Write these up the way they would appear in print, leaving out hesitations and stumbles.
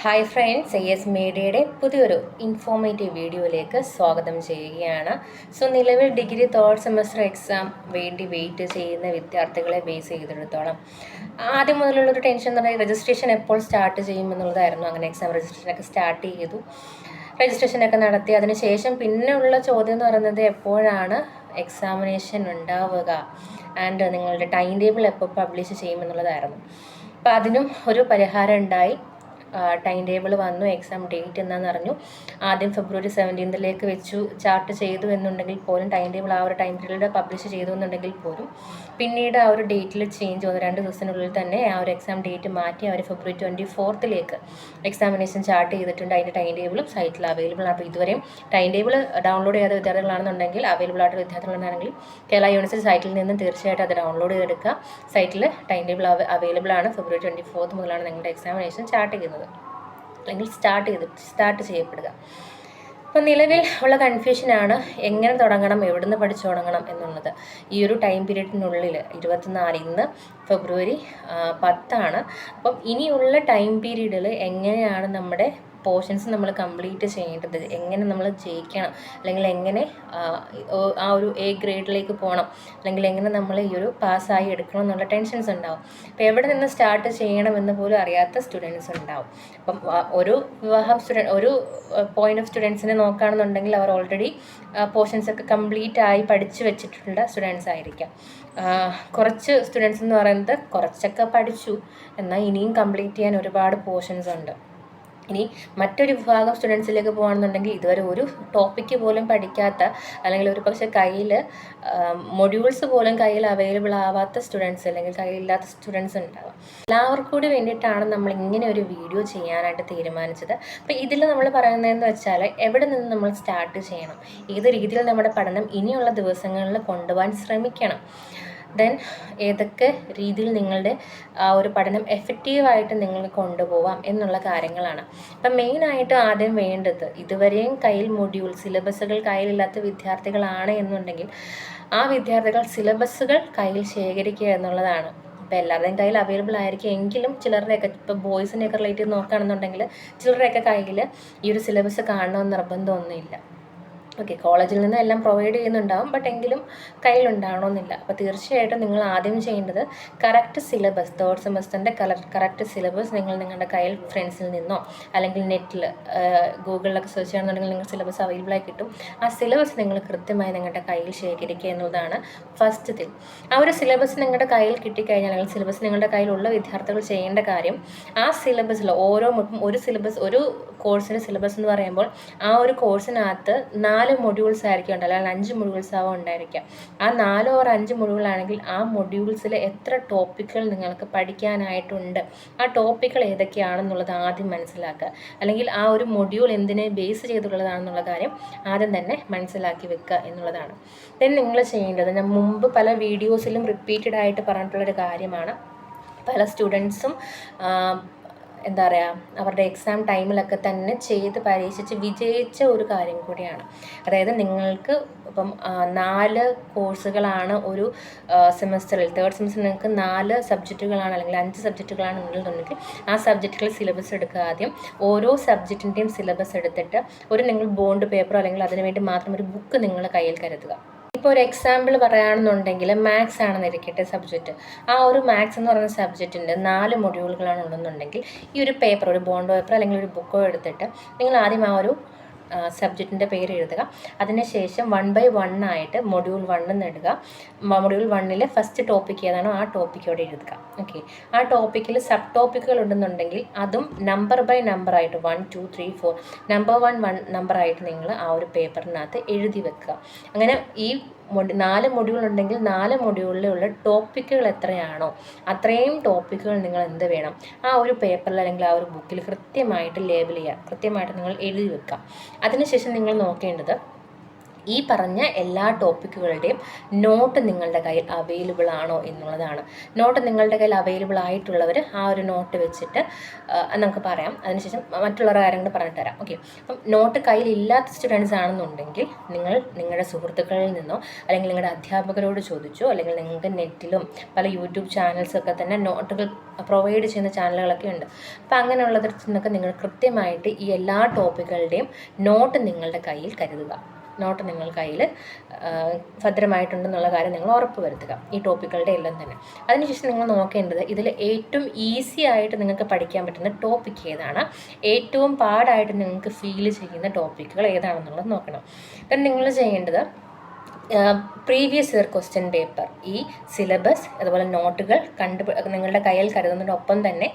Hi friends, S മീഡിയയുടെ പുതിയൊരു informative വീഡിയോയിലേക്ക് സ്വാഗതം ചെയ്യുകയാണ്. നിലവിൽ ഡിഗ്രി തേർഡ് സെമസ്റ്റർ എക്സാം വേണ്ടി വെയിറ്റ് ചെയ്യുന്ന വിദ്യാർത്ഥികളെ ബേസ് ചെയ്തെടുത്തോളം ആദ്യം മുതലുള്ളൊരു ടെൻഷൻ എന്ന് പറഞ്ഞാൽ രജിസ്ട്രേഷൻ എപ്പോൾ സ്റ്റാർട്ട് ചെയ്യുമെന്നുള്ളതായിരുന്നു. അങ്ങനെ എക്സാം രജിസ്ട്രേഷനൊക്കെ സ്റ്റാർട്ട് ചെയ്തു, രജിസ്ട്രേഷനൊക്കെ നടത്തി. അതിനുശേഷം പിന്നെ ഉള്ള ചോദ്യം എന്ന് പറയുന്നത് എപ്പോഴാണ് എക്സാമിനേഷൻ ഉണ്ടാവുക ആൻഡ് നിങ്ങളുടെ ടൈം ടേബിൾ എപ്പോൾ പബ്ലിഷ് ചെയ്യുമെന്നുള്ളതായിരുന്നു. അപ്പോൾ അതിനും ഒരു പരിഹാരം ഉണ്ടായി. ടൈം ടേബിൾ വന്നു, എക്സാം ഡേറ്റ് എന്താണെന്ന് അറിഞ്ഞു. ആദ്യം ഫെബ്രുവരി 17 വെച്ചു ചാർട്ട് ചെയ്തു എന്നുണ്ടെങ്കിൽ പോലും ടൈം ടേബിൾ ആ ഒരു ടൈം പീരീഡിൽ പബ്ലിഷ് ചെയ്തു എന്നുണ്ടെങ്കിൽ പോലും പിന്നീട് ആ ഒരു ഡേറ്റിൽ ചേഞ്ച് വന്നു. 2 ദിവസത്തിനുള്ളിൽ തന്നെ ആ ഒരു എക്സാം ഡേറ്റ് മാറ്റി അവർ ഫെബ്രുവരി 24 എക്സാമിനേഷൻ ചാർട്ട് ചെയ്തിട്ടുണ്ട്. അതിൻ്റെ ടൈം ടേബിളും സൈറ്റിൽ അവൈലബിൾ ആണ്. അപ്പോൾ ഇതുവരെയും ടൈം ടേബിൾ ഡൗൺലോഡ് ചെയ്യാത്ത വിദ്യാർത്ഥികളാണെന്നുണ്ടെങ്കിൽ, അവൈലബിൾ ആയിട്ട് വിദ്യാർത്ഥികളാണെങ്കിൽ കേരള യൂണിവേഴ്സിറ്റി സൈറ്റിൽ നിന്ന് തീർച്ചയായിട്ടും അത് ഡൗൺലോഡ് ചെയ്തെടുക്കുക. സൈറ്റിൽ ടൈം ടേബിൾ അവൈലബിൾ ആണ്. ഫെബ്രുവരി 24 മുതലാണ് നിങ്ങളുടെ എക്സാമിനേഷൻ ചാർട്ട് ചെയ്യുന്നത് അല്ലെങ്കിൽ സ്റ്റാർട്ട് ചെയ്യപ്പെടുക. അപ്പോൾ നിലവിൽ ഉള്ള കൺഫ്യൂഷനാണ് എങ്ങനെ തുടങ്ങണം, എവിടുന്ന് പഠിച്ചു തുടങ്ങണം എന്നുള്ളത്. ഈ ഒരു ടൈം പീരീഡിനുള്ളിൽ 24, ഇന്ന് ഫെബ്രുവരി 10. അപ്പം ഇനിയുള്ള ടൈം പീരീഡിൽ എങ്ങനെയാണ് നമ്മുടെ പോർഷൻസ് നമ്മൾ കംപ്ലീറ്റ് ചെയ്യേണ്ടത്, എങ്ങനെ നമ്മൾ ജയിക്കണം, അല്ലെങ്കിൽ എങ്ങനെ ആ ഒരു എ ഗ്രേഡിലേക്ക് പോകണം, അല്ലെങ്കിൽ എങ്ങനെ നമ്മൾ ഈ ഒരു പാസ്സായി എടുക്കണം എന്നുള്ള ടെൻഷൻസ് ഉണ്ടാവും. അപ്പോൾ എവിടെ നിന്ന് സ്റ്റാർട്ട് ചെയ്യണമെന്ന് പോലും അറിയാത്ത സ്റ്റുഡൻസ് ഉണ്ടാവും. അപ്പം ഒരു പോയിന്റ് ഓഫ് സ്റ്റുഡൻസിനെ നോക്കുകയാണെന്നുണ്ടെങ്കിൽ അവർ ഓൾറെഡി പോർഷൻസ് ഒക്കെ കംപ്ലീറ്റ് ആയി പഠിച്ചു വെച്ചിട്ടുള്ള സ്റ്റുഡൻസ് ആയിരിക്കാം. കുറച്ച് സ്റ്റുഡൻസ് എന്ന് പറയുന്നത് കുറച്ചൊക്കെ പഠിച്ചു, എന്നാൽ ഇനിയും കംപ്ലീറ്റ് ചെയ്യാൻ ഒരുപാട് പോർഷൻസ് ഉണ്ട്. ഇനി മറ്റൊരു വിഭാഗം സ്റ്റുഡൻസിലേക്ക് പോകുകയാണെന്നുണ്ടെങ്കിൽ ഇതുവരെ ഒരു ടോപ്പിക്ക് പോലും പഠിക്കാത്ത, അല്ലെങ്കിൽ ഒരു പക്ഷേ കയ്യിൽ മൊഡ്യൂൾസ് പോലും കയ്യിൽ അവൈലബിൾ ആവാത്ത സ്റ്റുഡൻസ്, അല്ലെങ്കിൽ കയ്യിലില്ലാത്ത സ്റ്റുഡൻസ് ഉണ്ടാകും. എല്ലാവർക്കും കൂടി വേണ്ടിയിട്ടാണ് നമ്മൾ ഇങ്ങനെ ഒരു വീഡിയോ ചെയ്യാനായിട്ട് തീരുമാനിച്ചത്. അപ്പോൾ ഇതിൽ നമ്മൾ പറയുന്നതെന്ന് വെച്ചാൽ എവിടെ നിന്ന് നമ്മൾ സ്റ്റാർട്ട് ചെയ്യണം, ഏത് രീതിയിൽ നമ്മുടെ പഠനം ഇനിയുള്ള ദിവസങ്ങളിൽ കൊണ്ടുപോകാൻ ശ്രമിക്കണം, ദെൻ ഏതൊക്കെ രീതിയിൽ നിങ്ങളുടെ ആ ഒരു പഠനം എഫക്റ്റീവായിട്ട് നിങ്ങൾക്ക് കൊണ്ടുപോകാം എന്നുള്ള കാര്യങ്ങളാണ്. അപ്പം മെയിനായിട്ട് ആദ്യം വേണ്ടത്, ഇതുവരെയും കയ്യിൽ സിലബസുകൾ കയ്യിലില്ലാത്ത വിദ്യാർത്ഥികളാണ് എന്നുണ്ടെങ്കിൽ ആ വിദ്യാർത്ഥികൾ സിലബസുകൾ കയ്യിൽ ശേഖരിക്കുക എന്നുള്ളതാണ്. ഇപ്പോൾ എല്ലാവരുടെയും കയ്യിൽ അവൈലബിൾ ആയിരിക്കും എങ്കിലും ചിലരുടെയൊക്കെ, ഇപ്പോൾ ബോയ്സിനെയൊക്കെ റിലേറ്റ് ചെയ്ത് നോക്കുകയാണെന്നുണ്ടെങ്കിൽ ചിലരുടെയൊക്കെ കയ്യിൽ ഈ ഒരു സിലബസ് കാണണമെന്ന് നിർബന്ധമൊന്നുമില്ല. ഓക്കെ, കോളേജിൽ നിന്ന് എല്ലാം പ്രൊവൈഡ് ചെയ്യുന്നുണ്ടാവും, ബട്ട് എങ്കിലും കയ്യിലുണ്ടാവണമെന്നില്ല. അപ്പോൾ തീർച്ചയായിട്ടും നിങ്ങൾ ആദ്യം ചെയ്യേണ്ടത് കറക്റ്റ് സിലബസ്, തേർഡ് സെമസ്റ്ററിൻ്റെ കറക്റ്റ് സിലബസ് നിങ്ങൾ നിങ്ങളുടെ കയ്യിൽ ഫ്രണ്ട്സിൽ നിന്നോ അല്ലെങ്കിൽ നെറ്റിൽ ഗൂഗിളിലൊക്കെ സെർച്ച് ചെയ്യണമെന്നുണ്ടെങ്കിൽ നിങ്ങൾക്ക് സിലബസ് അവൈലബിൾ ആയി കിട്ടും. ആ സിലബസ് നിങ്ങൾ കൃത്യമായി നിങ്ങളുടെ കയ്യിൽ ശേഖരിക്കുക എന്നുള്ളതാണ് ഫസ്റ്റ് തിങ്. ആ ഒരു സിലബസ് നിങ്ങളുടെ കയ്യിൽ കിട്ടിക്കഴിഞ്ഞാൽ, അല്ലെങ്കിൽ സിലബസ് നിങ്ങളുടെ കയ്യിലുള്ള വിദ്യാർത്ഥികൾ ചെയ്യേണ്ട കാര്യം, ആ സിലബസിൽ ഒരു കോഴ്സിൻ്റെ സിലബസ് എന്ന് പറയുമ്പോൾ ആ ഒരു കോഴ്സിനകത്ത് 4 മൊഡ്യൂൾസ് ആയിരിക്കും ഉണ്ടാവുക, അല്ലെങ്കിൽ 5 മൊഡ്യൂൾസ് ആവും ഉണ്ടായിരിക്കുക. ആ 4 or 5 മൊഡ്യൂളാണെങ്കിൽ ആ മൊഡ്യൂൾസിൽ എത്ര ടോപ്പിക്കുകൾ നിങ്ങൾക്ക് പഠിക്കാനായിട്ടുണ്ട്, ആ ടോപ്പിക്കുകൾ ഏതൊക്കെയാണെന്നുള്ളത് ആദ്യം മനസ്സിലാക്കുക. അല്ലെങ്കിൽ ആ ഒരു മൊഡ്യൂൾ എന്തിനെ ബേസ് ചെയ്തിട്ടുള്ളതാണെന്നുള്ള കാര്യം ആദ്യം തന്നെ മനസ്സിലാക്കി വെക്കുക എന്നുള്ളതാണ്. ദെൻ നിങ്ങൾ ചെയ്യേണ്ടത്, ഞാൻ മുമ്പ് പല വീഡിയോസിലും റിപ്പീറ്റഡ് ആയിട്ട് പറഞ്ഞിട്ടുള്ളൊരു കാര്യമാണ്, പല സ്റ്റുഡൻസും എന്താ പറയുക, അവരുടെ എക്സാം ടൈമിലൊക്കെ തന്നെ ചെയ്ത് പരീക്ഷിച്ച് വിജയിച്ച ഒരു കാര്യം കൂടിയാണ്. അതായത് നിങ്ങൾക്ക് ഇപ്പം 4 കോഴ്സുകളാണ് ഒരു സെമസ്റ്ററിൽ, തേർഡ് സെമസ്റ്ററിൽ നിങ്ങൾക്ക് 4 സബ്ജക്റ്റുകളാണ് അല്ലെങ്കിൽ 5 സബ്ജക്റ്റുകളാണ് ഉണ്ടെന്നുണ്ടെങ്കിൽ ആ സബ്ജക്റ്റുകൾ സിലബസ് എടുക്കുക. ആദ്യം ഓരോ സബ്ജക്റ്റിൻ്റെയും സിലബസ് എടുത്തിട്ട് നിങ്ങൾ ബോണ്ട് പേപ്പറോ അല്ലെങ്കിൽ അതിനുവേണ്ടി മാത്രം ഒരു ബുക്ക് നിങ്ങളുടെ കയ്യിൽ കരുതുക. ഇപ്പോൾ ഒരു എക്സാമ്പിൾ പറയുകയാണെന്നുണ്ടെങ്കിൽ മാത്സ് ആണെന്നിരിക്കട്ടെ സബ്ജക്റ്റ്. ആ ഒരു മാത്സ് എന്ന് പറയുന്ന സബ്ജക്റ്റിൻ്റെ 4 മൊഡ്യൂളുകളാണ് ഉണ്ടെന്നുണ്ടെങ്കിൽ ഈ ഒരു പേപ്പർ, ഒരു ബോണ്ട് പേപ്പർ അല്ലെങ്കിൽ ഒരു ബുക്കോ എടുത്തിട്ട് നിങ്ങൾ ആദ്യം ആ ഒരു സബ്ജക്റ്റിൻ്റെ പേര് എഴുതുക. അതിനുശേഷം 1 by 1 ആയിട്ട് മൊഡ്യൂൾ 1 എന്ന് ഇടുക. മൊഡ്യൂൾ 1 ഫസ്റ്റ് ടോപ്പിക്ക് ഏതാണോ ആ ടോപ്പിക്കോടെ എഴുതുക. ഓക്കെ, ആ ടോപ്പിക്കിൽ സബ് ടോപ്പിക്കുകൾ ഉണ്ടെന്നുണ്ടെങ്കിൽ അതും നമ്പർ ബൈ നമ്പർ ആയിട്ട് 1, 2, 3, 4 നമ്പർ 1 നമ്പർ ആയിട്ട് നിങ്ങൾ ആ ഒരു പേപ്പറിനകത്ത് എഴുതി വെക്കുക. അങ്ങനെ ഈ 4 മൊഡ്യൂൾ ഉണ്ടെങ്കിൽ 4 മൊഡ്യൂളിലുള്ള ടോപ്പിക്കുകൾ എത്രയാണോ അത്രയും ടോപ്പിക്കുകൾ നിങ്ങൾ എന്ത് വേണം, ആ ഒരു പേപ്പറിൽ അല്ലെങ്കിൽ ആ ഒരു ബുക്കിൽ കൃത്യമായിട്ട് ലേബിൾ ചെയ്യുക, കൃത്യമായിട്ട് നിങ്ങൾ എഴുതി വെക്കുക. അതിനുശേഷം നിങ്ങൾ നോക്കേണ്ടത് ഈ പറഞ്ഞ എല്ലാ ടോപ്പിക്കുകളുടെയും നോട്ട് നിങ്ങളുടെ കയ്യിൽ അവൈലബിൾ ആണോ എന്നുള്ളതാണ്. നോട്ട് നിങ്ങളുടെ കയ്യിൽ അവൈലബിൾ ആയിട്ടുള്ളവർ ആ ഒരു നോട്ട് വെച്ചിട്ട് നമുക്ക് പറയാം. അതിനുശേഷം മറ്റുള്ളവരുടെ കാര്യങ്ങൾ പറഞ്ഞിട്ട് തരാം. ഓക്കെ, അപ്പം നോട്ട് കയ്യിൽ ഇല്ലാത്ത സ്റ്റുഡൻസ് ആണെന്നുണ്ടെങ്കിൽ നിങ്ങൾ നിങ്ങളുടെ സുഹൃത്തുക്കളിൽ നിന്നോ അല്ലെങ്കിൽ നിങ്ങളുടെ അധ്യാപകരോട് ചോദിച്ചോ, അല്ലെങ്കിൽ നിങ്ങൾക്ക് നെറ്റിലും പല യൂട്യൂബ് ചാനൽസൊക്കെ തന്നെ നോട്ടുകൾ പ്രൊവൈഡ് ചെയ്യുന്ന ചാനലുകളൊക്കെ ഉണ്ട്. അപ്പോൾ അങ്ങനെയുള്ളതിൽ നിന്നൊക്കെ നിങ്ങൾ കൃത്യമായിട്ട് ഈ എല്ലാ ടോപ്പിക്കുകളുടെയും നോട്ട് നിങ്ങളുടെ കയ്യിൽ കരുതുക. നോട്ട് നിങ്ങൾ കയ്യിൽ ഭദ്രമായിട്ടുണ്ടെന്നുള്ള കാര്യം നിങ്ങൾ ഉറപ്പ് വരുത്തുക, ഈ ടോപ്പിക്കുകളുടെ എല്ലാം തന്നെ. അതിനുശേഷം നിങ്ങൾ നോക്കേണ്ടത് ഇതിൽ ഏറ്റവും ഈസി ആയിട്ട് നിങ്ങൾക്ക് പഠിക്കാൻ പറ്റുന്ന ടോപ്പിക് ഏതാണ്, ഏറ്റവും പാടായിട്ട് നിങ്ങൾക്ക് ഫീൽ ചെയ്യുന്ന ടോപ്പിക്കുകൾ ഏതാണെന്നുള്ളത് നോക്കണം. then നിങ്ങൾ ചെയ്യേണ്ടത് പ്രീവിയസ് ഇയർ ക്വസ്റ്റ്യൻ പേപ്പർ, ഈ സിലബസ് അതുപോലെ നോട്ടുകൾ നിങ്ങളുടെ കയ്യിൽ കരുതുന്നതിനൊപ്പം തന്നെ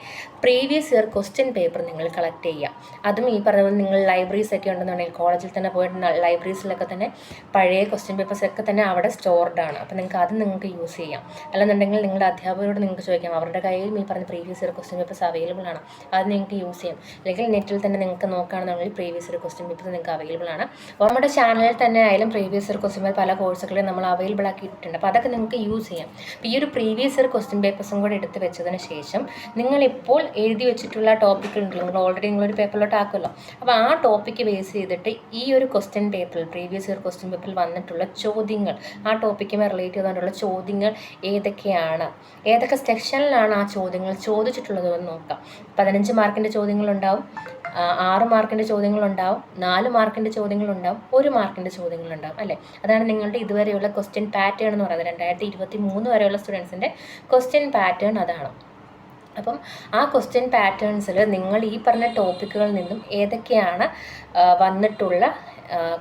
പ്രീവിയസ് ഇയർ ക്വസ്റ്റ്യൻ പേപ്പർ നിങ്ങൾ കളക്ട് ചെയ്യുക. അതും ഈ പറഞ്ഞ പോലെ നിങ്ങൾ ലൈബ്രറീസ് ഒക്കെ ഉണ്ടെന്നുണ്ടെങ്കിൽ കോളേജിൽ തന്നെ പോയിട്ട് ലൈബ്രറീസിലൊക്കെ തന്നെ പഴയ ക്വസ്റ്റ്യൻ പേപ്പേഴ്സ് ഒക്കെ തന്നെ അവിടെ സ്റ്റോർഡ് ആണ്. അപ്പോൾ നിങ്ങൾക്ക് യൂസ് ചെയ്യാം. അല്ലെന്നുണ്ടെങ്കിൽ നിങ്ങളുടെ അധ്യാപകരോട് നിങ്ങൾക്ക് ചോദിക്കാം, അവരുടെ കയ്യിലും ഈ പറഞ്ഞ previous year question papers available ആണ്, അത് നിങ്ങൾക്ക് യൂസ് ചെയ്യാം. അല്ലെങ്കിൽ നെറ്റിൽ തന്നെ നിങ്ങൾക്ക് നോക്കുകയാണെന്നുണ്ടെങ്കിൽ പ്രീവിയസ് ഇയർ ക്വസ്റ്റ്യൻ പേപ്പേഴ്സ് നിങ്ങൾക്ക് അവൈലബിൾ ആണ്. നമ്മുടെ ചാനലിൽ തന്നെ ആയാലും പ്രീവിയസ് ഇയർ ക്വസ്റ്റ്യൻ പേപ്പർ പല കോഴ്സുകളിൽ നമ്മൾ അവൈലബിൾ ആക്കിയിട്ടുണ്ട്. അപ്പോൾ അതൊക്കെ നിങ്ങൾക്ക് യൂസ് ചെയ്യാം. അപ്പോൾ ഈ ഒരു പ്രീവിയസ് ഇയർ ക്വസ്റ്റ്യൻ പേപ്പേഴ്സും കൂടെ എടുത്ത് വെച്ചതിന് ശേഷം നിങ്ങളിപ്പോൾ എഴുതി വെച്ചിട്ടുള്ള ടോപ്പിക്കുണ്ടല്ലോ, നിങ്ങൾ ഓൾറെഡി നിങ്ങളൊരു പേപ്പറിലോട്ട് ആക്കുമല്ലോ. അപ്പോൾ ആ ടോപ്പിക്ക് ബേസ് ചെയ്തിട്ട് ഈ ഒരു ക്വസ്റ്റ്യൻ പേപ്പറിൽ പ്രീവിയസ് ഇയർ ക്വസ്റ്റ്യൻ പേപ്പറിൽ വന്നിട്ടുള്ള ചോദ്യങ്ങൾ, ആ ടോപ്പിക്കുമായി റിലേറ്റ് ചെയ്തുകൊണ്ടുള്ള ചോദ്യങ്ങൾ ഏതൊക്കെയാണ്, ഏതൊക്കെ സെക്ഷനിലാണ് ആ ചോദ്യങ്ങൾ ചോദിച്ചിട്ടുള്ളത് എന്ന് നോക്കാം. 15 മാർക്കിൻ്റെ ചോദ്യങ്ങളുണ്ടാവും, 6 മാർക്കിൻ്റെ ചോദ്യങ്ങളുണ്ടാവും, 4 മാർക്കിൻ്റെ ചോദ്യങ്ങളുണ്ടാവും, 1 മാർക്കിൻ്റെ ചോദ്യങ്ങളുണ്ടാവും, അല്ലേ? അതാണ് നിങ്ങളുടെ ഇതുവരെയുള്ള ക്വസ്റ്റ്യൻ പാറ്റേൺ എന്ന് പറയുന്നത്. 2023 വരെയുള്ള സ്റ്റുഡൻസിൻ്റെ ക്വസ്റ്റ്യൻ പാറ്റേൺ അതാണ്. അപ്പം ആ ക്വസ്റ്റ്യൻ പാറ്റേൺസിൽ നിങ്ങൾ ഈ പറഞ്ഞ ടോപ്പിക്കുകളിൽ നിന്നും ഏതൊക്കെയാണ് വന്നിട്ടുള്ള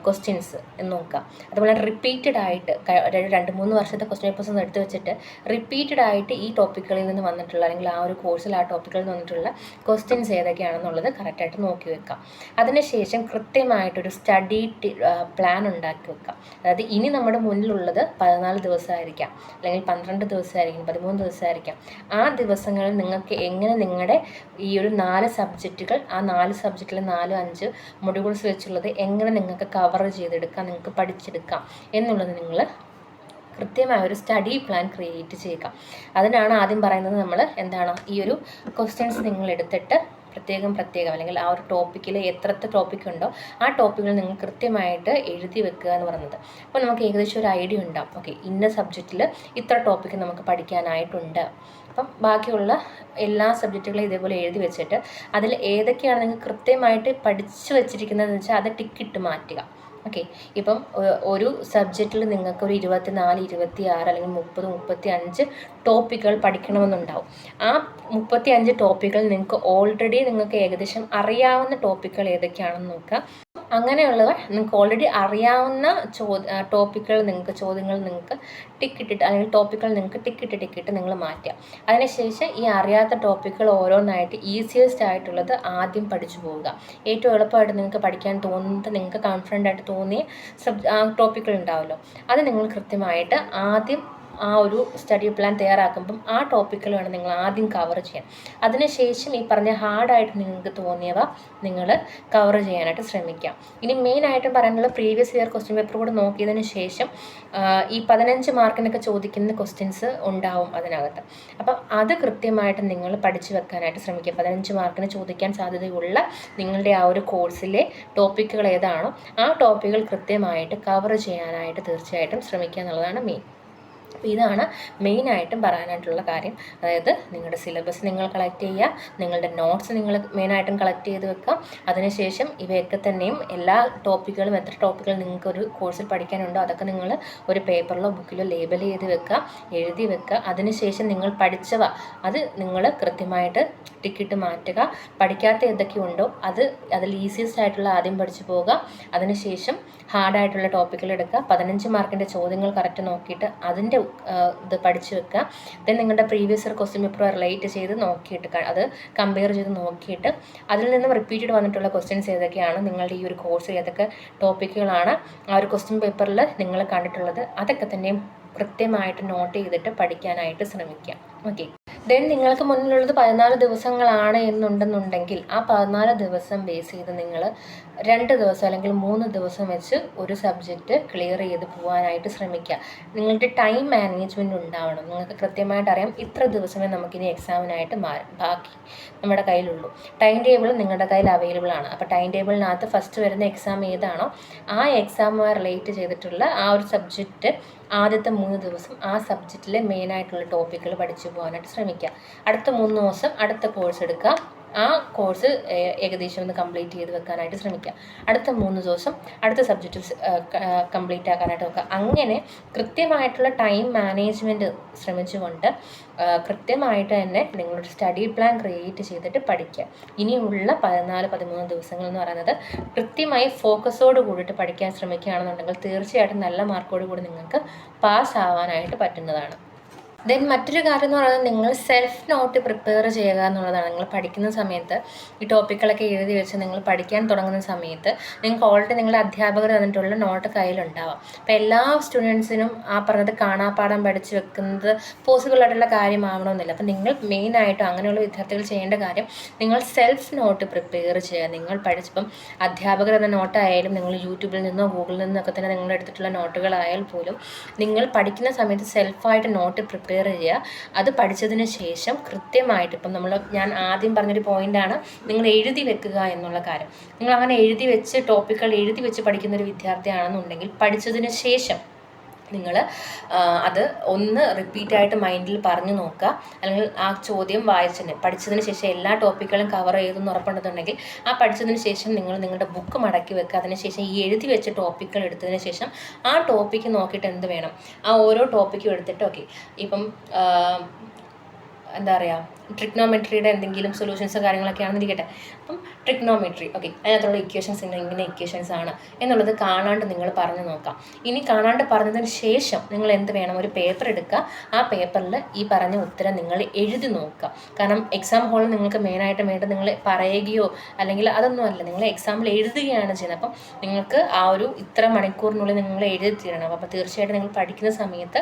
ക്വസ്റ്റ്യൻസ് എന്ന് നോക്കാം. അതുപോലെ റിപ്പീറ്റഡ് ആയിട്ട് 2-3 വർഷത്തെ ക്വസ്റ്റ്യൻ പേപ്പേഴ്സ് ഒന്ന് എടുത്ത് വെച്ചിട്ട് റിപ്പീറ്റഡ് ആയിട്ട് ഈ ടോപ്പിക്കുകളിൽ നിന്ന് വന്നിട്ടുള്ള, അല്ലെങ്കിൽ ആ ഒരു കോഴ്സിൽ ആ ടോപ്പിക്കുകളിൽ നിന്ന് വന്നിട്ടുള്ള ക്വസ്റ്റ്യൻസ് ഏതൊക്കെയാണെന്നുള്ളത് കറക്റ്റായിട്ട് നോക്കി വെക്കാം. അതിനുശേഷം കൃത്യമായിട്ടൊരു സ്റ്റഡി പ്ലാൻ ഉണ്ടാക്കി വെക്കാം. അതായത് ഇനി നമ്മുടെ മുന്നിലുള്ളത് 14 ദിവസമായിരിക്കാം, അല്ലെങ്കിൽ 12 ദിവസമായിരിക്കും, 13 ദിവസമായിരിക്കാം. ആ ദിവസങ്ങളിൽ നിങ്ങൾക്ക് എങ്ങനെ നിങ്ങളുടെ ഈ ഒരു 4 സബ്ജക്റ്റുകൾ, ആ 4 സബ്ജക്റ്റിൽ 4-5 മൊഡ്യൂൾസ് വെച്ചുള്ളത് എങ്ങനെ നിങ്ങൾക്ക് കവർ ചെയ്തെടുക്കാം, നിങ്ങൾക്ക് പഠിച്ചെടുക്കാം എന്നുള്ളത് നിങ്ങൾ കൃത്യമായ ഒരു സ്റ്റഡി പ്ലാൻ ക്രിയേറ്റ് ചെയ്യുക. അതിനാണ് ആദ്യം പറയുന്നത് നമ്മൾ എന്താണ്, ഈ ഒരു ക്വസ്റ്റ്യൻസ് നിങ്ങൾ എടുത്തിട്ട് പ്രത്യേകം അല്ലെങ്കിൽ ആ ഒരു ടോപ്പിക്കിൽ എത്രത്തെ ടോപ്പിക് ഉണ്ടോ ആ ടോപ്പിക്കുകൾ നിങ്ങൾ കൃത്യമായിട്ട് എഴുതി വെക്കുക എന്ന് പറയുന്നത്. അപ്പോൾ നമുക്ക് ഏകദേശം ഒരു ഐഡിയ ഉണ്ടാവും, ഓക്കെ ഇന്ന സബ്ജക്റ്റിൽ ഇത്ര ടോപ്പിക്ക് നമുക്ക് പഠിക്കാനായിട്ടുണ്ട്. അപ്പം ബാക്കിയുള്ള എല്ലാ സബ്ജക്റ്റുകളും ഇതേപോലെ എഴുതി വെച്ചിട്ട് അതിൽ ഏതൊക്കെയാണ് നിങ്ങൾക്ക് കൃത്യമായിട്ട് പഠിച്ചു വെച്ചിരിക്കുന്നതെന്ന് വെച്ചാൽ അത് ടിക്കിട്ട് മാറ്റുക. ഓക്കെ, ഇപ്പം ഒരു സബ്ജക്റ്റിൽ നിങ്ങൾക്ക് ഒരു 24, 26 അല്ലെങ്കിൽ 30, 35 ടോപ്പിക്കുകൾ പഠിക്കണമെന്നുണ്ടാവും. ആ 35 ടോപ്പിക്കുകൾ നിങ്ങൾക്ക് ഏകദേശം അറിയാവുന്ന ടോപ്പിക്കുകൾ ഏതൊക്കെയാണെന്ന് നോക്കുക. അങ്ങനെയുള്ളവ നിങ്ങൾക്ക് ഓൾറെഡി അറിയാവുന്ന ടോപ്പിക്കുകൾ ചോദ്യങ്ങൾ നിങ്ങൾക്ക് ടിക്കിട്ടിട്ട്, അല്ലെങ്കിൽ ടോപ്പിക്കുകൾ നിങ്ങൾക്ക് ടിക്കിട്ട് നിങ്ങൾ മാറ്റുക. അതിനുശേഷം ഈ അറിയാത്ത ടോപ്പിക്കുകൾ ഓരോന്നായിട്ട് ഈസിയസ്റ്റ് ആയിട്ടുള്ളത് ആദ്യം പഠിച്ചു പോവുക. ഏറ്റവും എളുപ്പമായിട്ട് നിങ്ങൾക്ക് പഠിക്കാൻ തോന്നുന്നത്, നിങ്ങൾക്ക് കോൺഫിഡൻ്റ് ആയിട്ട് തോന്നിയ ടോപ്പിക്കുകൾ ഉണ്ടാവുമല്ലോ, അത് നിങ്ങൾ കൃത്യമായിട്ട് ആദ്യം ആ ഒരു സ്റ്റഡി പ്ലാൻ തയ്യാറാക്കുമ്പം ആ ടോപ്പിക്കുകൾ വേണം നിങ്ങൾ ആദ്യം കവർ ചെയ്യാൻ. അതിനുശേഷം ഈ പറഞ്ഞ ഹാർഡായിട്ട് നിങ്ങൾക്ക് തോന്നിയവ നിങ്ങൾ കവർ ചെയ്യാനായിട്ട് ശ്രമിക്കാം. ഇനി മെയിനായിട്ടും പറയാനുള്ളത് പ്രീവിയസ് ഇയർ ക്വസ്റ്റ്യൻ പേപ്പർ കൂടെ നോക്കിയതിന് ശേഷം ഈ 15 മാർക്കിനൊക്കെ ചോദിക്കുന്ന ക്വസ്റ്റ്യൻസ് ഉണ്ടാവും അതിനകത്ത്. അപ്പം അത് കൃത്യമായിട്ട് നിങ്ങൾ പഠിച്ചു വെക്കാനായിട്ട് ശ്രമിക്കുക. 15 മാർക്കിന് ചോദിക്കാൻ സാധ്യതയുള്ള നിങ്ങളുടെ ആ ഒരു കോഴ്സിലെ ടോപ്പിക്കുകൾ ഏതാണോ ആ ടോപ്പിക്കുകൾ കൃത്യമായിട്ട് കവർ ചെയ്യാനായിട്ട് തീർച്ചയായിട്ടും ശ്രമിക്കുക എന്നുള്ളതാണ് മെയിൻ. അപ്പോൾ ഇതാണ് മെയിനായിട്ടും പറയാനായിട്ടുള്ള കാര്യം. അതായത് നിങ്ങളുടെ സിലബസ് നിങ്ങൾ കളക്ട് ചെയ്യുക, നിങ്ങളുടെ നോട്ട്സ് നിങ്ങൾ മെയിനായിട്ടും കളക്ട് ചെയ്ത് വെക്കുക. അതിനുശേഷം ഇവയൊക്കെ തന്നെയും എല്ലാ ടോപ്പിക്കുകളും, എത്ര ടോപ്പിക്കുകൾ നിങ്ങൾക്ക് ഒരു കോഴ്സിൽ പഠിക്കാനുണ്ടോ അതൊക്കെ നിങ്ങൾ ഒരു പേപ്പറിലോ ബുക്കിലോ ലേബൽ ചെയ്ത് വെക്കുക, എഴുതി വെക്കുക. അതിനുശേഷം നിങ്ങൾ പഠിച്ചവ അത് നിങ്ങൾ കൃത്യമായിട്ട് ടിക്കിട്ട് മാറ്റുക. പഠിക്കാത്ത ഏതൊക്കെയുണ്ടോ അതിൽ ഈസിയസ്റ്റ് ആയിട്ടുള്ള ആദ്യം പഠിച്ചു പോവുക. അതിനുശേഷം ഹാർഡായിട്ടുള്ള ടോപ്പിക്കുകൾ എടുക്കുക. 15 മാർക്കിൻ്റെ ചോദ്യങ്ങൾ കറക്റ്റ് നോക്കിയിട്ട് അതിൻ്റെ ഇത് പഠിച്ചു വെക്കുക. ദെൻ നിങ്ങളുടെ previous year question paper relate ചെയ്ത് നോക്കിയിട്ട് അത് കമ്പയർ ചെയ്ത് നോക്കിയിട്ട് അതിൽ നിന്നും റിപ്പീറ്റഡ് വന്നിട്ടുള്ള ക്വസ്റ്റ്യൻസ് ഏതൊക്കെയാണ്, നിങ്ങളുടെ ഈ ഒരു കോഴ്സിൽ ഏതൊക്കെ ടോപ്പിക്കുകളാണ് ആ ഒരു ക്വസ്റ്റ്യൻ പേപ്പറിൽ നിങ്ങൾ കണ്ടിട്ടുള്ളത്, അതൊക്കെ തന്നെയും കൃത്യമായിട്ട് നോട്ട് ചെയ്തിട്ട് പഠിക്കാനായിട്ട് ശ്രമിക്കുക. ഓക്കെ, ദെൻ നിങ്ങൾക്ക് മുന്നിലുള്ളത് 14 ദിവസങ്ങളാണ് എന്നുണ്ടെന്നുണ്ടെങ്കിൽ ആ 14 ദിവസം ബേസ് ചെയ്ത് നിങ്ങൾ 2 ദിവസം അല്ലെങ്കിൽ 3 ദിവസം വെച്ച് ഒരു സബ്ജക്റ്റ് ക്ലിയർ ചെയ്ത് പോകാനായിട്ട് ശ്രമിക്കുക. നിങ്ങളുടെ ടൈം മാനേജ്മെൻറ്റ് ഉണ്ടാവണം. നിങ്ങൾക്ക് കൃത്യമായിട്ട് അറിയാം ഇത്ര ദിവസമേ നമുക്കിനി എക്സാമിനായിട്ട് ബാക്കി നമ്മുടെ കയ്യിലുള്ളൂ. ടൈം ടേബിൾ നിങ്ങളുടെ കയ്യിൽ അവൈലബിൾ ആണ്. അപ്പോൾ ടൈം ടേബിളിനകത്ത് ഫസ്റ്റ് വരുന്ന എക്സാം ഏതാണോ ആ എക്സാമുമായി റിലേറ്റ് ചെയ്തിട്ടുള്ള ആ ഒരു സബ്ജക്റ്റ് ആദ്യത്തെ 3 ദിവസം ആ സബ്ജക്റ്റിലെ മെയിനായിട്ടുള്ള ടോപ്പിക്കുകൾ പഠിച്ചു പോകാനായിട്ട് ശ്രമിക്കുക. അടുത്ത 3 ദിവസം അടുത്ത കോഴ്സ് എടുക്കുക. ആ കോഴ്സ് ഏകദേശം ഒന്ന് കംപ്ലീറ്റ് ചെയ്ത് വെക്കാനായിട്ട് ശ്രമിക്കുക. അടുത്ത 3 ദിവസം അടുത്ത സബ്ജക്റ്റ് കംപ്ലീറ്റ് ആക്കാനായിട്ട് വെക്കുക. അങ്ങനെ കൃത്യമായിട്ടുള്ള ടൈം മാനേജ്മെൻറ്റ് ശ്രമിച്ചുകൊണ്ട് കൃത്യമായിട്ട് തന്നെ നിങ്ങളൊരു സ്റ്റഡി പ്ലാൻ ക്രിയേറ്റ് ചെയ്തിട്ട് പഠിക്കുക. ഇനിയുള്ള 14-13 ദിവസങ്ങൾ എന്ന് പറയുന്നത് കൃത്യമായി ഫോക്കസോട് കൂടിയിട്ട് പഠിക്കാൻ ശ്രമിക്കുകയാണെന്നുണ്ടെങ്കിൽ തീർച്ചയായിട്ടും നല്ല മാർക്കോട് കൂടി നിങ്ങൾക്ക് പാസ് ആവാനായിട്ട് പറ്റുന്നതാണ്. ദെൻ മറ്റൊരു കാര്യം എന്ന് പറയുന്നത് നിങ്ങൾ സെൽഫ് നോട്ട് പ്രിപ്പയർ ചെയ്യുക എന്നുള്ളതാണ്. നിങ്ങൾ പഠിക്കുന്ന സമയത്ത് ഈ ടോപ്പിക്കുകളൊക്കെ എഴുതി വെച്ച് നിങ്ങൾ പഠിക്കാൻ തുടങ്ങുന്ന സമയത്ത് നിങ്ങൾക്ക് ഓൾറെഡി നിങ്ങളുടെ അധ്യാപകർ തന്നിട്ടുള്ള നോട്ട് കയ്യിലുണ്ടാവാം. അപ്പോൾ എല്ലാ സ്റ്റുഡൻസിനും ആ പറഞ്ഞത് കാണാപ്പാഠം പഠിച്ച് വെക്കുന്നത് പോസിബിൾ ആയിട്ടുള്ള കാര്യമാവണമെന്നില്ല. അപ്പോൾ നിങ്ങൾ മെയിനായിട്ടും അങ്ങനെയുള്ള വിദ്യാർത്ഥികൾ ചെയ്യേണ്ട കാര്യം നിങ്ങൾ സെൽഫ് നോട്ട് പ്രിപ്പയർ ചെയ്യുക. നിങ്ങൾ പഠിച്ചപ്പം അധ്യാപകർ എന്ന നോട്ടായാലും നിങ്ങൾ യൂട്യൂബിൽ നിന്നോ ഗൂഗിളിൽ നിന്നൊക്കെ തന്നെ നിങ്ങൾ എടുത്തിട്ടുള്ള നോട്ടുകളായാൽ പോലും നിങ്ങൾ പഠിക്കുന്ന സമയത്ത് സെൽഫായിട്ട് നോട്ട് പ്രിപ്പയർ ചെയ്യുക. അത് പഠിച്ചതിന് ശേഷം കൃത്യമായിട്ട് ഇപ്പം ഞാൻ ആദ്യം പറഞ്ഞൊരു പോയിൻ്റാണ് നിങ്ങൾ എഴുതി വെക്കുക എന്നുള്ള കാര്യം. നിങ്ങൾ അങ്ങനെ എഴുതി വെച്ച് ടോപ്പിക്കുകൾ എഴുതി വെച്ച് പഠിക്കുന്നൊരു വിദ്യാർത്ഥിയാണെന്നുണ്ടെങ്കിൽ പഠിച്ചതിന് ശേഷം നിങ്ങൾ അത് ഒന്ന് റിപ്പീറ്റായിട്ട് മൈൻഡിൽ പറഞ്ഞു നോക്കുക. അല്ലെങ്കിൽ ആ ചോദ്യം വായിച്ചതിന് പഠിച്ചതിന് ശേഷം എല്ലാ ടോപ്പിക്കുകളും കവർ ചെയ്തെന്ന് ഉറപ്പുണ്ടെന്നുണ്ടെങ്കിൽ ആ പഠിച്ചതിന് ശേഷം നിങ്ങൾ നിങ്ങളുടെ ബുക്ക് മടക്കി വെക്കുക. അതിനുശേഷം ഈ എഴുതി വെച്ച ടോപ്പിക്കുകൾ എടുത്തതിന് ശേഷം ആ ടോപ്പിക്ക് നോക്കിയിട്ട് എന്ത് വേണം ആ ഓരോ ടോപ്പിക്കും എടുത്തിട്ട് ഓക്കെ ഇപ്പം എന്താ പറയുക ട്രിഗ്നോമെട്രിയുടെ എന്തെങ്കിലും സൊല്യൂഷൻസോ കാര്യങ്ങളൊക്കെ ആണെന്നിരിക്കട്ടെ. അപ്പം ട്രിഗ്നോമെട്രി ഓക്കെ അതിനകത്തുള്ള ഇക്വേഷൻസ് ഇങ്ങനെ ഇക്വേഷൻസ് ആണ് എന്നുള്ളത് കാണാണ്ട് നിങ്ങൾ പറഞ്ഞു നോക്കാം. ഇനി കാണാണ്ട് പറഞ്ഞതിന് ശേഷം നിങ്ങൾ എന്ത് വേണം ഒരു പേപ്പർ എടുക്കുക. ആ പേപ്പറിൽ ഈ പറഞ്ഞ ഉത്തരം നിങ്ങൾ എഴുതി നോക്കുക. കാരണം എക്സാം ഹോളിൽ നിങ്ങൾക്ക് മെയിനായിട്ട് വേണ്ടത് നിങ്ങൾ പറയുകയോ അല്ലെങ്കിൽ അതൊന്നും അല്ല, നിങ്ങൾ എക്സാമിൽ എഴുതുകയാണ് ചെയ്യുന്നത്. അപ്പം നിങ്ങൾക്ക് ആ ഒരു ഇത്ര മണിക്കൂറിനുള്ളിൽ നിങ്ങൾ എഴുതി തീരണം. അപ്പോൾ തീർച്ചയായിട്ടും നിങ്ങൾ പഠിക്കുന്ന സമയത്ത്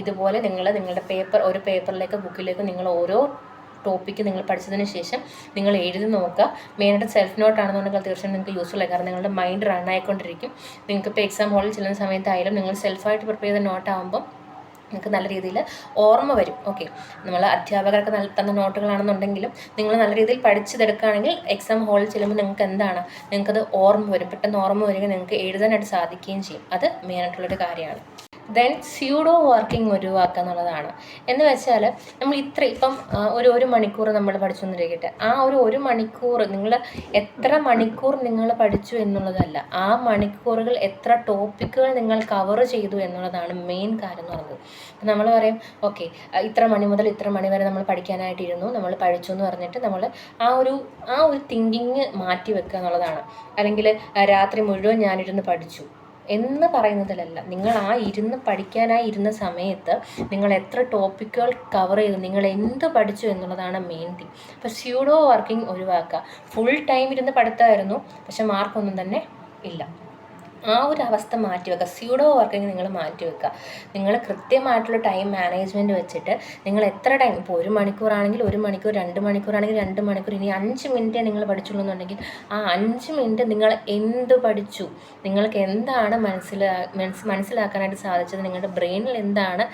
ഇതുപോലെ നിങ്ങളുടെ പേപ്പർ ഒരു പേപ്പറിലേക്ക് ബുക്കിലേക്ക് നിങ്ങൾ ഓരോ ടോപ്പിക്ക് നിങ്ങൾ പഠിച്ചതിന് ശേഷം നിങ്ങൾ എഴുതി നോക്കുക. മെയിനായിട്ട് സെൽഫ് നോട്ട് ആണെന്നുണ്ടെങ്കിൽ തീർച്ചയായും നിങ്ങൾക്ക് യൂസ്ഫുൾ ആയി. കാരണം നിങ്ങളുടെ മൈൻഡ് റൺ ആയിക്കൊണ്ടിരിക്കും. നിങ്ങൾക്ക് ഇപ്പോൾ എക്സാം ഹോളിൽ ചെല്ലുന്ന സമയത്തായാലും നിങ്ങൾ സെൽഫായിട്ട് പ്രിപ്പയർ ചെയ്ത നോട്ടാകുമ്പം നിങ്ങൾക്ക് നല്ല രീതിയിൽ ഓർമ്മ വരും. ഓക്കെ നമ്മൾ അധ്യാപകർക്ക് തന്ന നോട്ടുകളാണെന്നുണ്ടെങ്കിലും നിങ്ങൾ നല്ല രീതിയിൽ പഠിച്ചതെടുക്കുകയാണെങ്കിൽ എക്സാം ഹോളിൽ ചെല്ലുമ്പോൾ നിങ്ങൾക്കത് ഓർമ്മ വരും. പെട്ടെന്ന് ഓർമ്മ വരികയും നിങ്ങൾക്ക് എഴുതാനായിട്ട് സാധിക്കുകയും ചെയ്യും. അത് മെയിനായിട്ടുള്ളൊരു കാര്യമാണ്. ദെൻ സ്യൂഡോ വർക്കിംഗ് ഒഴിവാക്കുക എന്നുള്ളതാണ്. എന്ന് വെച്ചാൽ നമ്മൾ ഇപ്പം ഒരു മണിക്കൂർ നമ്മൾ പഠിച്ചുകൊണ്ടിരിക്കട്ടെ. ആ ഒരു മണിക്കൂർ നിങ്ങൾ എത്ര മണിക്കൂർ നിങ്ങൾ പഠിച്ചു എന്നുള്ളതല്ല, ആ മണിക്കൂറുകൾ എത്ര ടോപ്പിക്കുകൾ നിങ്ങൾ കവർ ചെയ്തു എന്നുള്ളതാണ് മെയിൻ കാര്യം എന്ന് പറയുന്നത്. നമ്മൾ പറയും ഓക്കെ ഇത്ര മണി മുതൽ ഇത്ര മണി വരെ നമ്മൾ പഠിക്കാനായിട്ടിരുന്നു, നമ്മൾ പഠിച്ചു എന്ന് പറഞ്ഞിട്ട് നമ്മൾ ആ ഒരു തിങ്കിങ് മാറ്റി വെക്കുക എന്നുള്ളതാണ്. അല്ലെങ്കിൽ രാത്രി മുഴുവൻ ഞാനിരുന്ന് പഠിച്ചു എന്ന് പറയുന്നതിലല്ല, നിങ്ങൾ പഠിക്കാനായി ഇരുന്ന സമയത്ത് നിങ്ങൾ എത്ര ടോപ്പിക്കുകൾ കവർ ചെയ്തു, നിങ്ങൾ എന്ത് പഠിച്ചു എന്നുള്ളതാണ് മെയിൻ തിങ്. അപ്പോൾ സ്യൂഡോ വർക്കിംഗ് ഒഴിവാക്കുക. ഫുൾ ടൈം ഇരുന്ന് പഠിത്തമായിരുന്നു പക്ഷെ മാർക്കൊന്നും തന്നെ ഇല്ല. ആ ഒരു അവസ്ഥ മാറ്റി വെക്കുക. സ്യൂഡോ വർക്കിംഗ് നിങ്ങൾ മാറ്റി വെക്കുക. നിങ്ങൾ കൃത്യമായിട്ടുള്ള ടൈം മാനേജ്മെൻറ്റ് വെച്ചിട്ട് നിങ്ങൾ എത്ര ടൈം ഇപ്പോൾ 1 മണിക്കൂറാണെങ്കിൽ 1 മണിക്കൂർ, 2 മണിക്കൂറാണെങ്കിൽ 2 മണിക്കൂർ, ഇനി 5 മിനിറ്റേ നിങ്ങൾ പഠിച്ചുള്ളൂ എന്നുണ്ടെങ്കിൽ ആ 5 മിനിറ്റ് നിങ്ങൾ എന്ത് പഠിച്ചു, നിങ്ങൾക്ക് എന്താണ് മനസ്സിലാക്കാനായിട്ട് സാധിച്ചത്, നിങ്ങളുടെ ബ്രെയിനിൽ എന്താണ്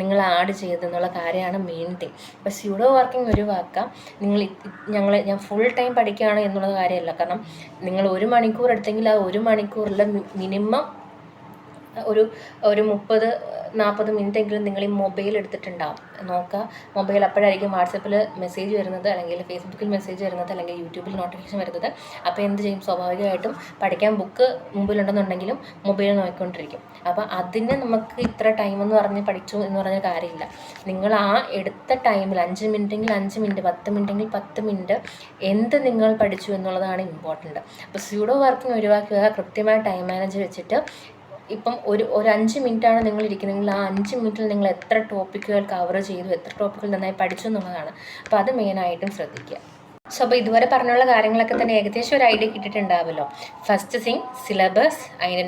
നിങ്ങൾ ആഡ് ചെയ്തതെന്നുള്ള കാര്യമാണ് മെയിൻ തിങ്. അപ്പോൾ സ്യൂഡോ വർക്കിംഗ് ഒഴിവാക്കുക. ഞാൻ ഫുൾ ടൈം പഠിക്കുകയാണ് എന്നുള്ള കാര്യമല്ല. കാരണം നിങ്ങൾ 1 മണിക്കൂർ എടുത്തെങ്കിൽ ആ 1 മണിക്കൂറിൽ മിനിമം ഒരു 30-40 മിനിറ്റെങ്കിലും നിങ്ങൾ ഈ മൊബൈൽ എടുത്തിട്ടുണ്ടാവും. നോക്കുക മൊബൈൽ അപ്പോഴായിരിക്കും വാട്സപ്പിൽ മെസ്സേജ് വരുന്നത്, അല്ലെങ്കിൽ ഫേസ്ബുക്കിൽ മെസ്സേജ് വരുന്നത്, അല്ലെങ്കിൽ യൂട്യൂബിൽ നോട്ടിഫിക്കേഷൻ വരുന്നത്. അപ്പോൾ എന്ത് ചെയ്യും, സ്വാഭാവികമായിട്ടും പഠിക്കാൻ ബുക്ക് മുമ്പിലുണ്ടെന്നുണ്ടെങ്കിലും മൊബൈൽ നോക്കിക്കൊണ്ടിരിക്കും. അപ്പോൾ അതിന് നമുക്ക് ഇത്ര ടൈമെന്ന് പറഞ്ഞ് പഠിച്ചു എന്ന് പറഞ്ഞ കാര്യമില്ല. നിങ്ങൾ ആ എടുത്ത ടൈമിൽ 5 മിനിറ്റെങ്കിൽ 5 മിനിറ്റ്, 10 മിനിറ്റെങ്കിൽ 10 മിനിറ്റ് എന്ത് നിങ്ങൾ പഠിച്ചു എന്നുള്ളതാണ് ഇമ്പോർട്ടൻറ്റ്. അപ്പോൾ സ്യൂഡോ വർക്കിംഗ് ഒഴിവാക്കുക. കൃത്യമായ ടൈം മാനേജ് വെച്ചിട്ട് ഇപ്പം ഒരു 5 മിനിറ്റാണ് നിങ്ങൾ ഇരിക്കുന്നതെങ്കിൽ ആ 5 മിനിറ്റിൽ നിങ്ങൾ എത്ര ടോപ്പിക്കുകൾ കവർ ചെയ്തു, എത്ര ടോപ്പിക്കുകൾ നന്നായി പഠിച്ചു എന്നുള്ളതാണ്. അപ്പോൾ അത് മെയിനായിട്ടും ശ്രദ്ധിക്കുക. സോ അപ്പോൾ ഇതുവരെ പറഞ്ഞുള്ള കാര്യങ്ങളൊക്കെ തന്നെ ഏകദേശം ഒരു ഐഡിയ കിട്ടിയിട്ടുണ്ടാവുമല്ലോ. ഫസ്റ്റ് തിങ് സിലബസ്, അതിൻ്റെ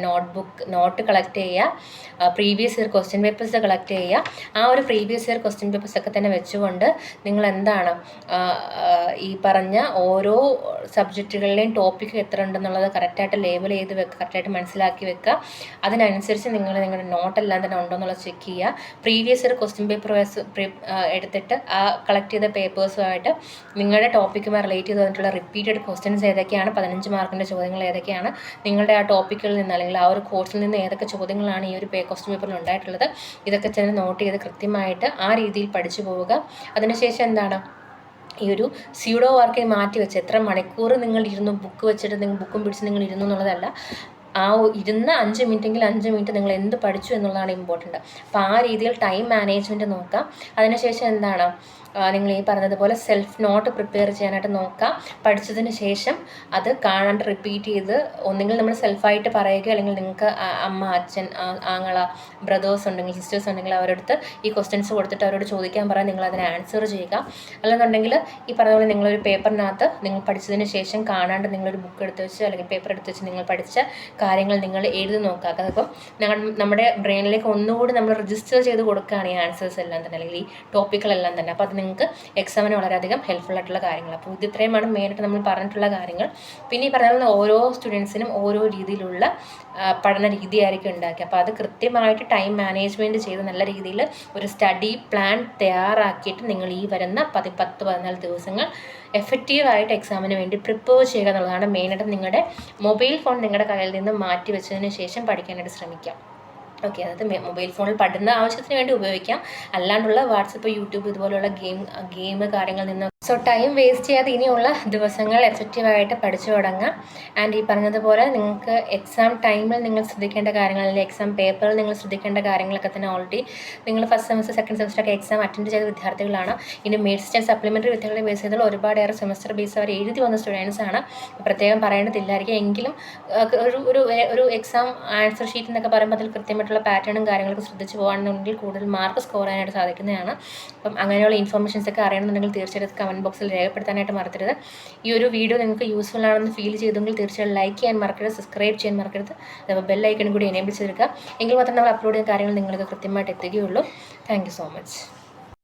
നോട്ട് കളക്ട് ചെയ്യുക, previous year question papers collect ചെയ്യുക. ആ ഒരു പ്രീവിയസ് ഇയർ ക്വസ്റ്റ്യൻ പേപ്പേഴ്സൊക്കെ തന്നെ വെച്ചുകൊണ്ട് നിങ്ങൾ എന്താണ് ഈ പറഞ്ഞ ഓരോ സബ്ജക്റ്റുകളിലെയും ടോപ്പിക്ക് എത്ര ഉണ്ടെന്നുള്ളത് കറക്റ്റായിട്ട് ലേബൽ ചെയ്ത് വെക്കുക, കറക്റ്റായിട്ട് മനസ്സിലാക്കി വെക്കുക. അതിനനുസരിച്ച് നിങ്ങളുടെ നോട്ടെല്ലാം തന്നെ ഉണ്ടോ എന്നുള്ളത് ചെക്ക് ചെയ്യുക. പ്രീവിയസ് ഇയർ ക്വസ്റ്റ്യൻ പേപ്പർ എടുത്തിട്ട് ആ കളക്ട് ചെയ്ത പേപ്പേഴ്സുമായിട്ട് നിങ്ങളുടെ ടോപ്പിക്കുമായി റിലേറ്റ് ചെയ്ത് വന്നിട്ടുള്ള റിപ്പീറ്റഡ് ക്വസ്റ്റ്യൻസ് ഏതൊക്കെയാണ്, 15 മാർക്കിൻ്റെ ചോദ്യങ്ങൾ ഏതൊക്കെയാണ്, നിങ്ങളുടെ ആ ടോപ്പിക്കിൽ നിന്ന് അല്ലെങ്കിൽ ആ ഒരു കോഴ്സിൽ നിന്ന് ഏതൊക്കെ ചോദ്യങ്ങളാണ് ഈ ഒരു ക്വസ്റ്റ്യൻ പേപ്പറിൽ ഉണ്ടായിട്ടുള്ളത്, ഇതൊക്കെ തന്നെ നോട്ട് ചെയ്ത് കൃത്യമായിട്ട് ആ രീതിയിൽ പഠിച്ചു പോവുക. അതിനുശേഷം എന്താണ് ഈ ഒരു സ്യൂഡോ വർക്ക് മാറ്റി വെച്ച് എത്ര മണിക്കൂർ നിങ്ങൾ ഇരുന്നു ബുക്ക് വെച്ചിട്ട് നിങ്ങൾ ബുക്കും പിടിച്ച് നിങ്ങൾ ഇരുന്നു എന്നുള്ളതല്ല, ആ ഇരുന്ന 5 മിനിറ്റെങ്കിൽ 5 മിനിറ്റ് നിങ്ങൾ എന്ത് പഠിച്ചു എന്നുള്ളതാണ് ഇമ്പോർട്ടൻ്റ്. അപ്പോൾ ആ രീതിയിൽ ടൈം മാനേജ്മെൻറ്റ് നോക്കാം. അതിനുശേഷം എന്താണ് നിങ്ങൾ ഈ പറഞ്ഞതുപോലെ സെൽഫ് നോട്ട് പ്രിപ്പയർ ചെയ്യാനായിട്ട് നോക്കാം. പഠിച്ചതിന് ശേഷം അത് കാണാണ്ട് റിപ്പീറ്റ് ചെയ്ത് ഒന്നെങ്കിൽ നമ്മൾ സെൽഫായിട്ട് പറയുക, അല്ലെങ്കിൽ നിങ്ങൾക്ക് അമ്മ, അച്ഛൻ, ആങ്ങള, ബ്രദേഴ്സ് ഉണ്ടെങ്കിൽ, സിസ്റ്റേഴ്സ് ഉണ്ടെങ്കിൽ അവരടുത്ത് ഈ ക്വസ്റ്റ്യൻസ് കൊടുത്തിട്ട് അവരോട് ചോദിക്കാൻ പറയാൻ നിങ്ങൾ അതിനെ ആൻസർ ചെയ്യുക. അല്ലെന്നുണ്ടെങ്കിൽ ഈ പറഞ്ഞ പോലെ നിങ്ങളൊരു പേപ്പറിനകത്ത് നിങ്ങൾ പഠിച്ചതിന് ശേഷം കാണാണ്ട് നിങ്ങളൊരു ബുക്ക് എടുത്ത് വെച്ച് അല്ലെങ്കിൽ പേപ്പർ എടുത്ത് വെച്ച് നിങ്ങൾ പഠിച്ച കാര്യങ്ങൾ നിങ്ങൾ എഴുതി നോക്കുക. അതിപ്പം നമ്മുടെ ബ്രെയിനിലേക്ക് ഒന്നുകൂടി നമ്മൾ രജിസ്റ്റർ ചെയ്ത് കൊടുക്കുകയാണ് ഈ ആൻസേഴ്സ് എല്ലാം തന്നെ, അല്ലെങ്കിൽ ഈ ടോപ്പിക്കുകളെല്ലാം തന്നെ. അപ്പോൾ അത് നിങ്ങൾക്ക് എക്സാമിന് വളരെയധികം ഹെൽപ്ഫുൾ ആയിട്ടുള്ള കാര്യങ്ങൾ. അപ്പോൾ ഇത് ഇത്രയുമാണ് മെയിനായിട്ട് നമ്മൾ പറഞ്ഞിട്ടുള്ള കാര്യങ്ങൾ. പിന്നെ ഈ പറഞ്ഞ ഓരോ സ്റ്റുഡൻസിനും ഓരോ രീതിയിലുള്ള പഠന രീതിയായിരിക്കും ഉണ്ടാക്കി. അപ്പോൾ അത് കൃത്യമായിട്ട് ടൈം മാനേജ്മെൻറ്റ് ചെയ്ത് നല്ല രീതിയിൽ ഒരു സ്റ്റഡി പ്ലാൻ തയ്യാറാക്കിയിട്ട് നിങ്ങൾ ഈ വരുന്ന 10-14 ദിവസങ്ങൾ എഫക്റ്റീവായിട്ട് എക്സാമിന് വേണ്ടി പ്രിപ്പയർ ചെയ്യുക എന്നുള്ളതാണ് മെയിനായിട്ട്. നിങ്ങളുടെ മൊബൈൽ ഫോൺ നിങ്ങളുടെ കയ്യിൽ നിന്ന് മാറ്റി വെച്ചതിന് ശേഷം പഠിക്കാനായിട്ട് ശ്രമിക്കാം. ഓക്കെ, അതായത് മൊബൈൽ ഫോണിൽ പഠന ആവശ്യത്തിന് വേണ്ടി ഉപയോഗിക്കാം, അല്ലാണ്ടുള്ള വാട്സപ്പ്, യൂട്യൂബ് ഇതുപോലുള്ള ഗെയിം കാര്യങ്ങളിൽ നിന്ന്. സോ ടൈം വേസ്റ്റ് ചെയ്യാതെ ഇനിയുള്ള ദിവസങ്ങൾ എഫക്റ്റീവായിട്ട് പഠിച്ചു തുടങ്ങാം. ആൻഡ് ഈ പറഞ്ഞതുപോലെ നിങ്ങൾക്ക് എക്സാം ടൈമിൽ നിങ്ങൾ ശ്രദ്ധിക്കേണ്ട കാര്യങ്ങൾ, അല്ലെങ്കിൽ എക്സാം പേപ്പറിൽ നിങ്ങൾ ശ്രദ്ധിക്കേണ്ട കാര്യങ്ങളൊക്കെ തന്നെ ഓൾറെഡി നിങ്ങൾ ഫസ്റ്റ് സെമസ്റ്റർ, സെക്കൻഡ് സെമസ്റ്ററൊക്കെ എക്സാം അറ്റൻഡ് ചെയ്ത വിദ്യാർത്ഥികളാണ്. ഇനി മിഡ്സ് ആൻഡ് സപ്ലിമെൻ്ററി വിദ്യാർത്ഥികളെ ബേസ് ചെയ്തുള്ള ഒരുപാടേറെ സെമസ്റ്റർ ബേസ് അവർ എഴുതി വന്ന സ്റ്റുഡൻസാണ്. പ്രത്യേകം പറയേണ്ടതില്ലായിരിക്കും. എങ്കിലും ഒരു എക്സാം ആൻസർ ഷീറ്റ് എന്നൊക്കെ പറയുമ്പോൾ അതിൽ കൃത്യമായിട്ടുള്ള പാറ്റേണും കാര്യങ്ങളൊക്കെ ശ്രദ്ധിച്ച് പോകുകയാണെന്നുണ്ടെങ്കിൽ കൂടുതൽ മാർക്ക് സ്കോർ ചെയ്യാനായിട്ട് സാധിക്കുന്നതാണ്. അപ്പം അങ്ങനെയുള്ള ഇൻഫർമേഷൻസ് ഒക്കെ അറിയണമെന്നുണ്ടെങ്കിൽ തീർച്ചയായിട്ടും കമൻറ്റ് ബോക്സിൽ രേഖപ്പെടുത്താനായിട്ട് മറക്കരുത്. ഈ ഒരു വീഡിയോ നിങ്ങൾക്ക് യൂസ്ഫുൾ ആണെന്ന് ഫീൽ ചെയ്തെങ്കിൽ തീർച്ചയായും ലൈക്ക് ചെയ്യാൻ മറക്കരുത്, സബ്സ്ക്രൈബ് ചെയ്യാൻ മറക്കരുത്. അപ്പോൾ ബെൽ ഐക്കണും കൂടി എനേബിൾ ചെയ്തെടുക്കുക. എങ്കിൽ മാത്രം നമ്മൾ അപ്ലോഡ് ചെയ്യുന്ന കാര്യങ്ങൾ നിങ്ങൾക്ക് കൃത്യമായിട്ട് എത്തുകയുള്ളൂ. Thank you so much.